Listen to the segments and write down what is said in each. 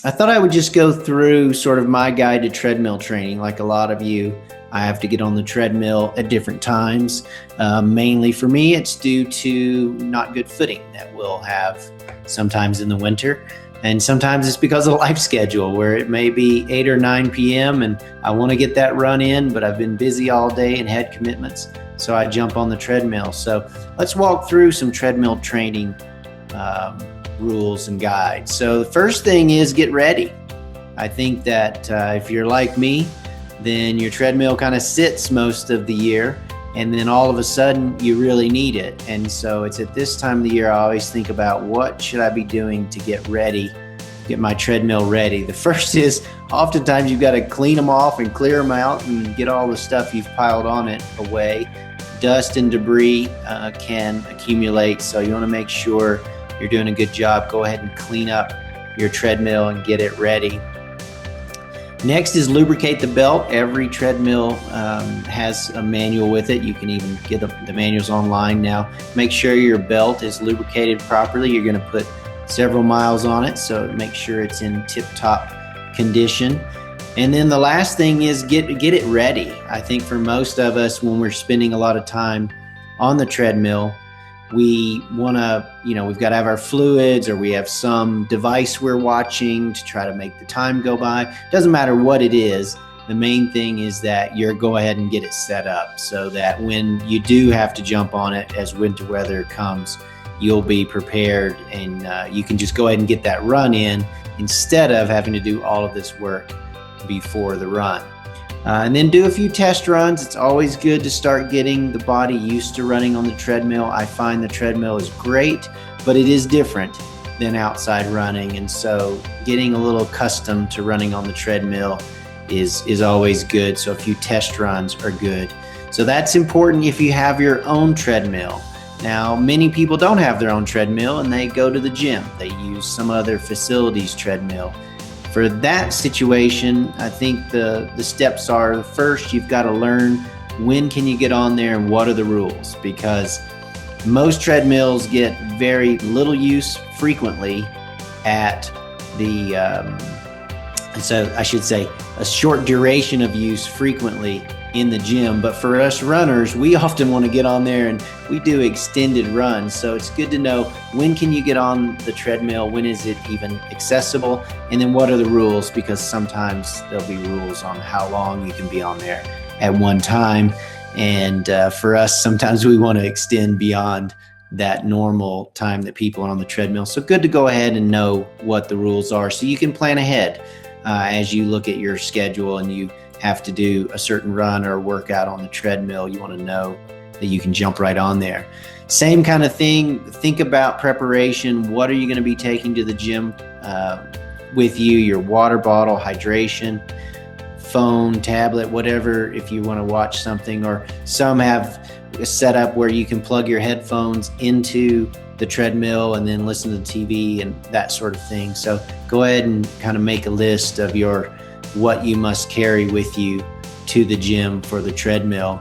I thought I would just go through sort of my guide to treadmill training. Like a lot of you, I have to get on the treadmill at different times. Mainly for me, it's due to not good footing that we'll have sometimes in the winter. And sometimes it's because of life schedule where it may be 8 or 9 p.m. and I want to get that run in, but I've been busy all day and had commitments. So I jump on the treadmill. So let's walk through some treadmill training rules and guides. So the first thing is get ready. I think that if you're like me, then your treadmill kind of sits most of the year, and then all of a sudden you really need it. And so it's at this time of the year I always think about what should I be doing to get ready, get my treadmill ready. The first is oftentimes you've got to clean them off and clear them out and get all the stuff you've piled on it away. Dust and debris can accumulate, so you want to make sure you're doing a good job. Go ahead and clean up your treadmill and get it ready. Next is lubricate the belt. Every treadmill has a manual with it. You can even get the manuals online now. Make sure your belt is lubricated properly. You're going to put several miles on it, so make sure it's in tip-top condition. And then the last thing is get it ready. I think for most of us, when we're spending a lot of time on the treadmill, we want to, we've got to have our fluids, or we have some device we're watching to try to make the time go by. Doesn't matter what it is. The main thing is that you go ahead and get it set up so that when you do have to jump on it as winter weather comes, you'll be prepared, and you can just go ahead and get that run in instead of having to do all of this work before the run. And then do a few test runs. It's always good to start getting the body used to running on the treadmill. I find the treadmill is great, but it is different than outside running. And so getting a little accustomed to running on the treadmill is always good. So a few test runs are good. So that's important if you have your own treadmill. Now, many people don't have their own treadmill and they go to the gym. They use some other facility's treadmill. For that situation, I think the steps are, first, you've got to learn when can you get on there and what are the rules, because most treadmills get very little use frequently at the, so I should say a short duration of use frequently in the gym. But for us runners, we often want to get on there and we do extended runs. So it's good to know when can you get on the treadmill, when is it even accessible, and then what are the rules, because sometimes there'll be rules on how long you can be on there at one time. And for us, sometimes we want to extend beyond that normal time that people are on the treadmill. So good to go ahead and know what the rules are so you can plan ahead as you look at your schedule and you have to do a certain run or workout on the treadmill. You want to know that you can jump right on there. Same kind of thing. Think about preparation. What are you going to be taking to the gym with you? Your water bottle, hydration, phone, tablet, whatever, if you want to watch something. Or some have a setup where you can plug your headphones into the treadmill and then listen to the TV and that sort of thing. So go ahead and kind of make a list of what you must carry with you to the gym for the treadmill.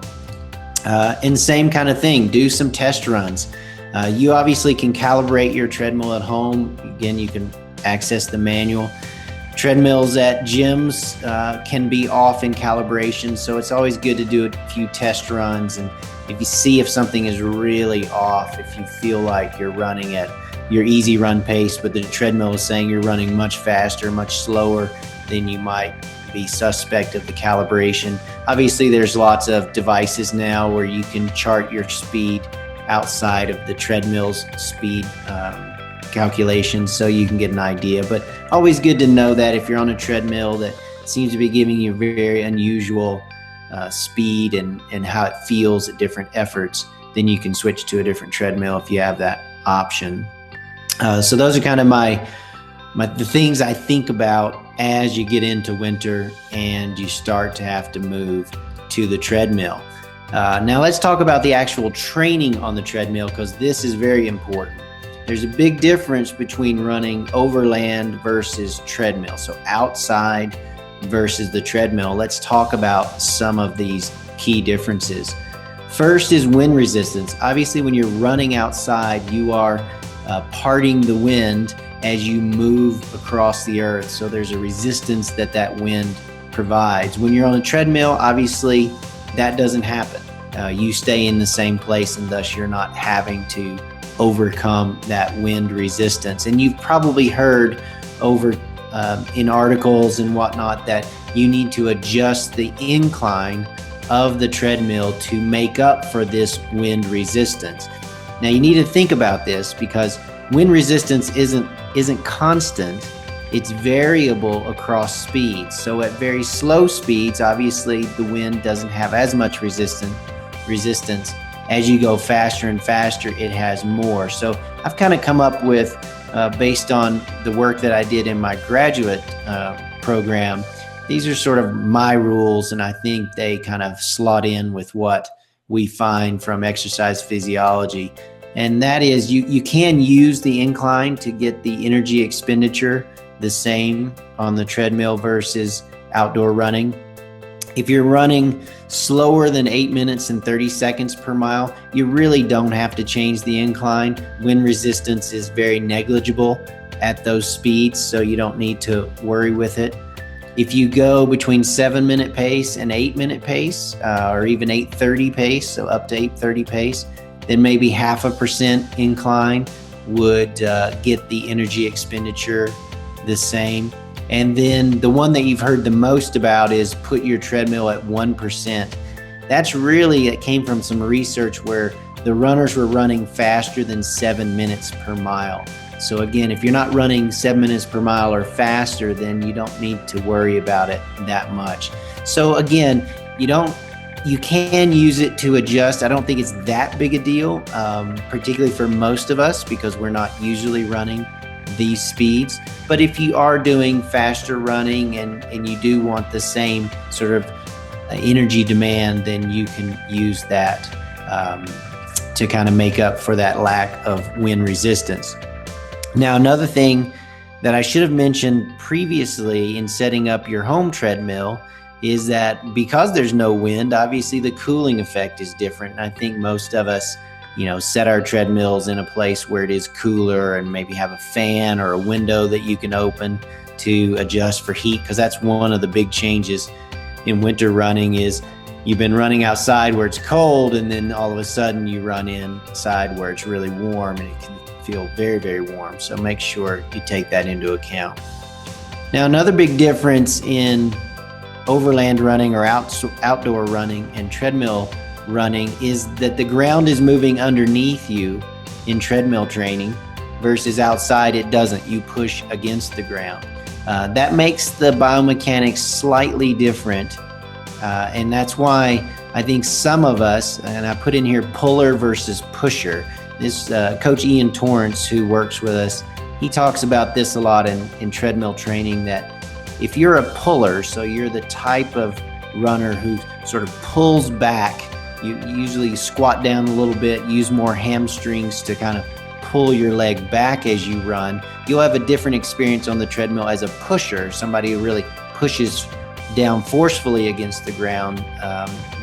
And same kind of thing, do some test runs. You obviously can calibrate your treadmill at home. Again, you can access the manual. Treadmills at gyms can be off in calibration, so it's always good to do a few test runs. And if you see if something is really off, if you feel like you're running at your easy run pace, but the treadmill is saying you're running much faster, much slower, then you might be suspect of the calibration. Obviously, there's lots of devices now where you can chart your speed outside of the treadmill's speed calculations, so you can get an idea. But always good to know that if you're on a treadmill that seems to be giving you very unusual speed and how it feels at different efforts, then you can switch to a different treadmill if you have that option. So those are kind of the things I think about as you get into winter and you start to have to move to the treadmill. Now let's talk about the actual training on the treadmill, because this is very important. There's a big difference between running overland versus treadmill. So outside versus the treadmill. Let's talk about some of these key differences. First is wind resistance. Obviously, when you're running outside, you are parting the wind as you move across the earth. So there's a resistance that wind provides. When you're on a treadmill, obviously that doesn't happen. You stay in the same place, and thus you're not having to overcome that wind resistance. And you've probably heard over in articles and whatnot that you need to adjust the incline of the treadmill to make up for this wind resistance. Now you need to think about this, because wind resistance isn't constant. It's variable across speeds. So at very slow speeds, obviously the wind doesn't have as much resistance. As you go faster and faster, it has more. So I've kind of come up with, based on the work that I did in my graduate program, these are sort of my rules, and I think they kind of slot in with what we find from exercise physiology. And that is, you can use the incline to get the energy expenditure the same on the treadmill versus outdoor running. If you're running slower than 8 minutes and 30 seconds per mile, you really don't have to change the incline. Wind resistance is very negligible at those speeds, so you don't need to worry with it. If you go between 7-minute pace and 8-minute pace, or even 8:30 pace, so up to 8:30 pace, then maybe 0.5% incline would get the energy expenditure the same. And then the one that you've heard the most about is put your treadmill at 1%. It came from some research where the runners were running faster than 7 minutes per mile. So again, if you're not running 7 minutes per mile or faster, then you don't need to worry about it that much. So again, you can use it to adjust. I don't think it's that big a deal, particularly for most of us, because we're not usually running these speeds. But if you are doing faster running and you do want the same sort of energy demand, then you can use that to kind of make up for that lack of wind resistance. Now, another thing that I should have mentioned previously in setting up your home treadmill is that because there's no wind, obviously the cooling effect is different. And I think most of us, set our treadmills in a place where it is cooler, and maybe have a fan or a window that you can open to adjust for heat, because that's one of the big changes in winter running is you've been running outside where it's cold, and then all of a sudden you run inside where it's really warm, and it can feel very, very warm. So make sure you take that into account. Now, another big difference in overland running or outdoor running and treadmill running is that the ground is moving underneath you in treadmill training versus outside it doesn't. You push against the ground. That makes the biomechanics slightly different, and that's why I think some of us, and I put in here puller versus pusher. This Coach Ian Torrance, who works with us, he talks about this a lot in treadmill training, that if you're a puller, so you're the type of runner who sort of pulls back, you usually squat down a little bit, use more hamstrings to kind of pull your leg back as you run, you'll have a different experience on the treadmill as a pusher, somebody who really pushes down forcefully against the ground.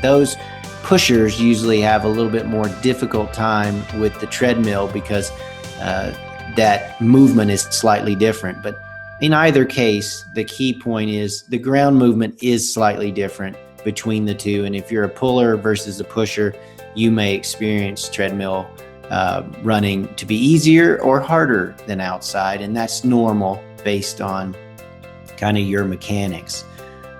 Those pushers usually have a little bit more difficult time with the treadmill because that movement is slightly different. But in either case, the key point is the ground movement is slightly different between the two. And if you're a puller versus a pusher, you may experience treadmill running to be easier or harder than outside. And that's normal based on kind of your mechanics.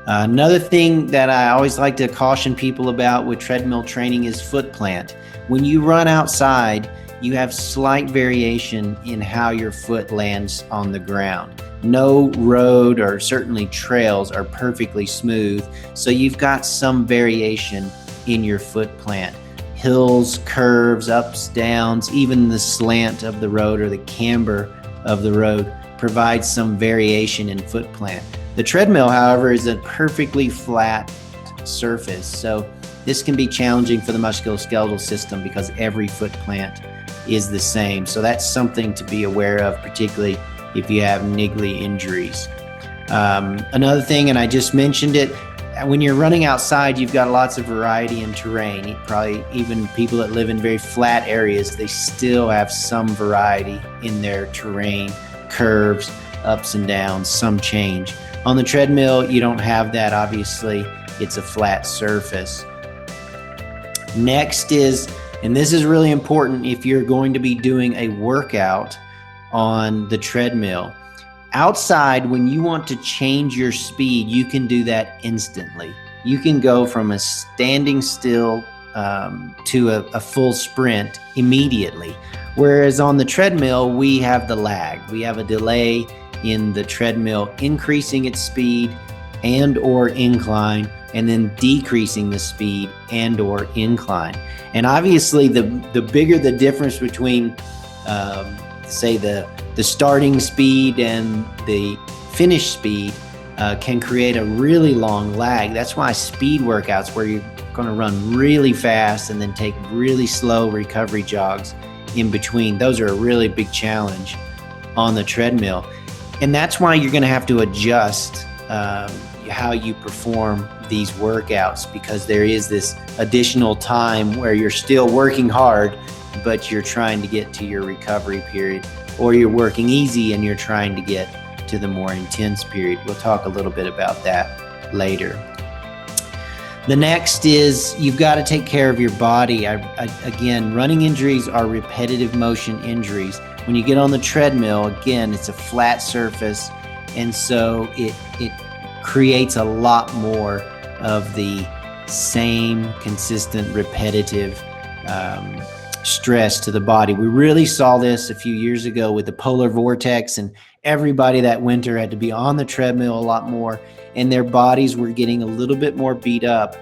Another thing that I always like to caution people about with treadmill training is foot plant. When you run outside, you have slight variation in how your foot lands on the ground. No road or certainly trails are perfectly smooth, so you've got some variation in your foot plant. Hills, curves, ups, downs, even the slant of the road or the camber of the road provides some variation in foot plant. The treadmill, however, is a perfectly flat surface, so this can be challenging for the musculoskeletal system because every foot plant is the same. So that's something to be aware of, particularly if you have niggly injuries. Another thing, and I just mentioned it, when you're running outside, you've got lots of variety in terrain. Probably even people that live in very flat areas, they still have some variety in their terrain. curves, ups and downs, some change. On the treadmill, you don't have that, obviously. It's a flat surface. Next is, and this is really important if you're going to be doing a workout on the treadmill. Outside, when you want to change your speed, you can do that instantly. You can go from a standing still to a full sprint immediately. Whereas on the treadmill, we have the lag. We have a delay in the treadmill increasing its speed and or incline, and then decreasing the speed and or incline. And obviously, the bigger the difference between say the starting speed and the finish speed can create a really long lag. That's why speed workouts where you're going to run really fast and then take really slow recovery jogs in between, those are a really big challenge on the treadmill. And that's why you're going to have to adjust how you perform these workouts, because there is this additional time where you're still working hard, but you're trying to get to your recovery period, or you're working easy and you're trying to get to the more intense period. We'll talk a little bit about that later. The next is you've got to take care of your body. Again, running injuries are repetitive motion injuries. When you get on the treadmill, again, it's a flat surface, and so it creates a lot more of the same consistent repetitive stress to the body. We really saw this a few years ago with the polar vortex, and everybody that winter had to be on the treadmill a lot more, and their bodies were getting a little bit more beat up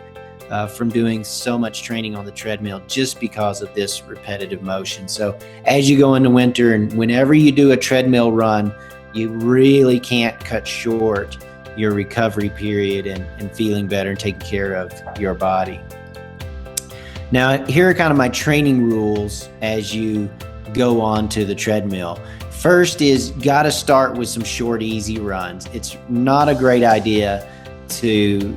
from doing so much training on the treadmill just because of this repetitive motion. So as you go into winter, and whenever you do a treadmill run, you really can't cut short your recovery period and feeling better and taking care of your body. Now, here are kind of my training rules as you go on to the treadmill. First is got to start with some short, easy runs. It's not a great idea to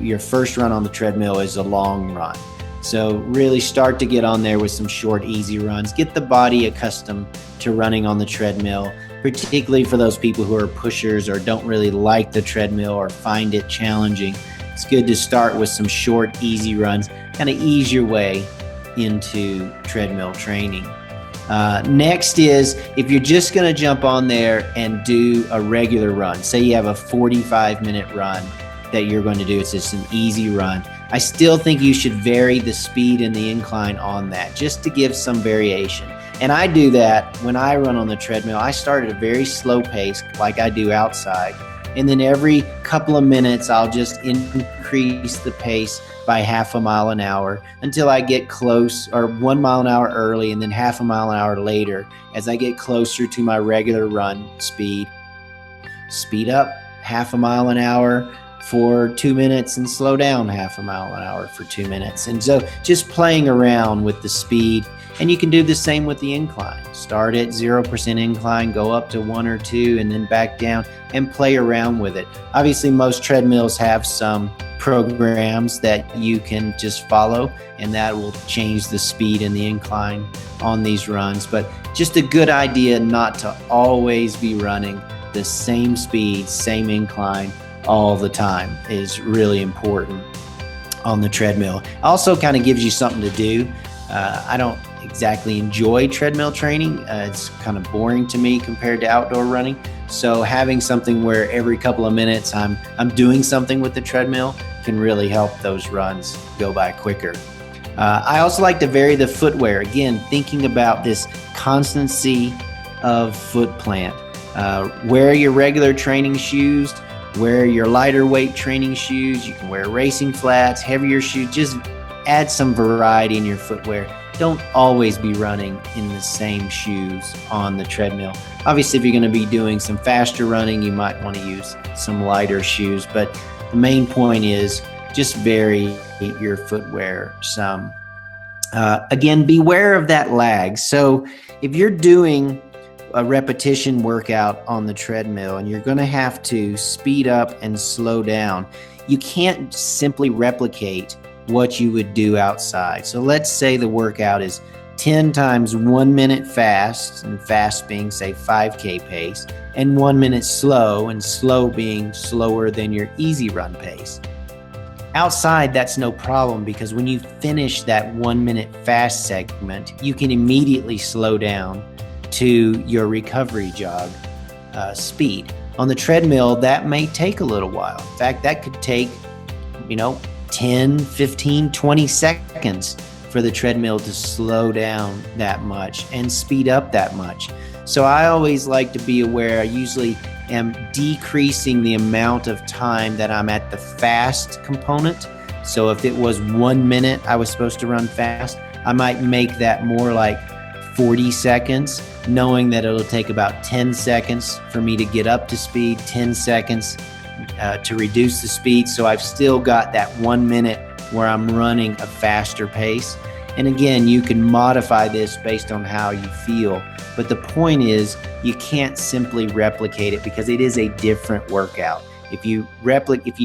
your first run on the treadmill is a long run. So really start to get on there with some short, easy runs. Get the body accustomed to running on the treadmill, particularly for those people who are pushers or don't really like the treadmill or find it challenging. It's good to start with some short, easy runs, kind of ease your way into treadmill training. Next is if you're just going to jump on there and do a regular run, say you have a 45-minute run that you're going to do, it's just an easy run, I still think you should vary the speed and the incline on that just to give some variation. And I do that when I run on the treadmill. I start at a very slow pace like I do outside, and then every couple of minutes I'll just increase the pace by half a mile an hour until I get close, or 1 mile an hour early and then half a mile an hour later. As I get closer to my regular run speed up half a mile an hour for 2 minutes and slow down half a mile an hour for 2 minutes. And so just playing around with the speed. And you can do the same with the incline. Start at 0% incline, go up to 1 or 2, and then back down and play around with it. Obviously, most treadmills have some programs that you can just follow, and that will change the speed and the incline on these runs. But just a good idea not to always be running the same speed, same incline all the time is really important on the treadmill. Also kind of gives you something to do. I don't exactly enjoy treadmill training. It's kind of boring to me compared to outdoor running. So having something where every couple of minutes I'm doing something with the treadmill can really help those runs go by quicker. I also like to vary the footwear. Again, thinking about this constancy of foot plant. Wear your regular training shoes, wear your lighter weight training shoes. You can wear racing flats, heavier shoes. Just add some variety in your footwear. Don't always be running in the same shoes on the treadmill. Obviously, if you're going to be doing some faster running, you might want to use some lighter shoes, but the main point is just vary your footwear some. Again, beware of that lag. So if you're doing a repetition workout on the treadmill and you're going to have to speed up and slow down, you can't simply replicate what you would do outside. So let's say the workout is 10 times 1 minute fast, and fast being say 5K pace, and 1 minute slow, and slow being slower than your easy run pace. Outside, that's no problem, because when you finish that 1 minute fast segment, you can immediately slow down to your recovery jog speed. On the treadmill, that may take a little while. In fact, that could take, 10, 15, 20 seconds for the treadmill to slow down that much and speed up that much. So I always like to be aware. I usually am decreasing the amount of time that I'm at the fast component. So if it was 1 minute I was supposed to run fast, I might make that more like 40 seconds, knowing that it'll take about 10 seconds for me to get up to speed, 10 seconds to reduce the speed. So I've still got that 1 minute where I'm running a faster pace. And again, you can modify this based on how you feel. But the point is, you can't simply replicate it, because it is a different workout. If you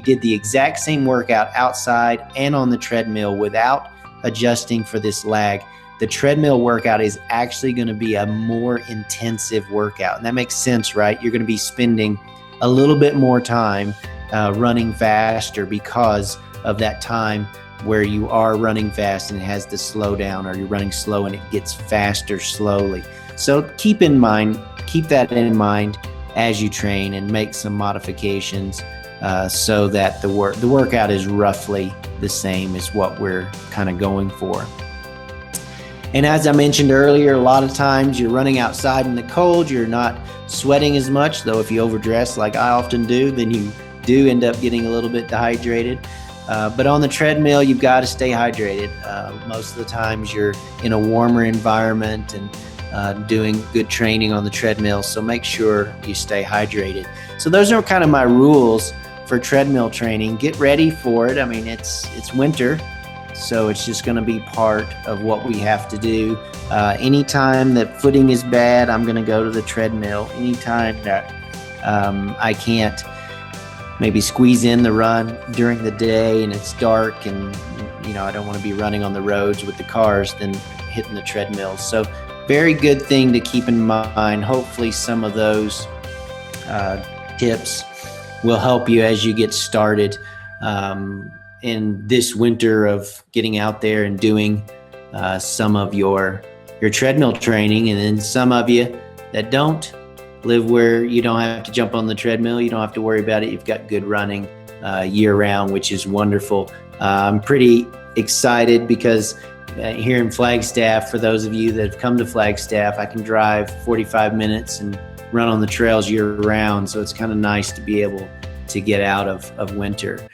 did the exact same workout outside and on the treadmill without adjusting for this lag, the treadmill workout is actually going to be a more intensive workout. And that makes sense, right? You're going to be spending a little bit more time running faster because of that time where you are running fast and it has to slow down, or you're running slow and it gets faster slowly. So keep that in mind as you train, and make some modifications so that the workout is roughly the same as what we're kind of going for. And as I mentioned earlier, a lot of times you're running outside in the cold, you're not sweating as much, though if you overdress like I often do, then you do end up getting a little bit dehydrated. But on the treadmill, you've got to stay hydrated. Most of the times you're in a warmer environment and doing good training on the treadmill, so make sure you stay hydrated. So those are kind of my rules for treadmill training. Get ready for it. I mean, it's winter, so it's just going to be part of what we have to do. Anytime that footing is bad, I'm going to go to the treadmill. Anytime that I can't maybe squeeze in the run during the day and it's dark and I don't want to be running on the roads with the cars, then hitting the treadmill. So very good thing to keep in mind. Hopefully some of those tips will help you as you get started in this winter of getting out there and doing some of your treadmill training. And then some of you that don't live where you don't have to jump on the treadmill, you don't have to worry about it. You've got good running year round, which is wonderful. I'm pretty excited because here in Flagstaff, for those of you that have come to Flagstaff, I can drive 45 minutes and run on the trails year round. So it's kind of nice to be able to get out of winter.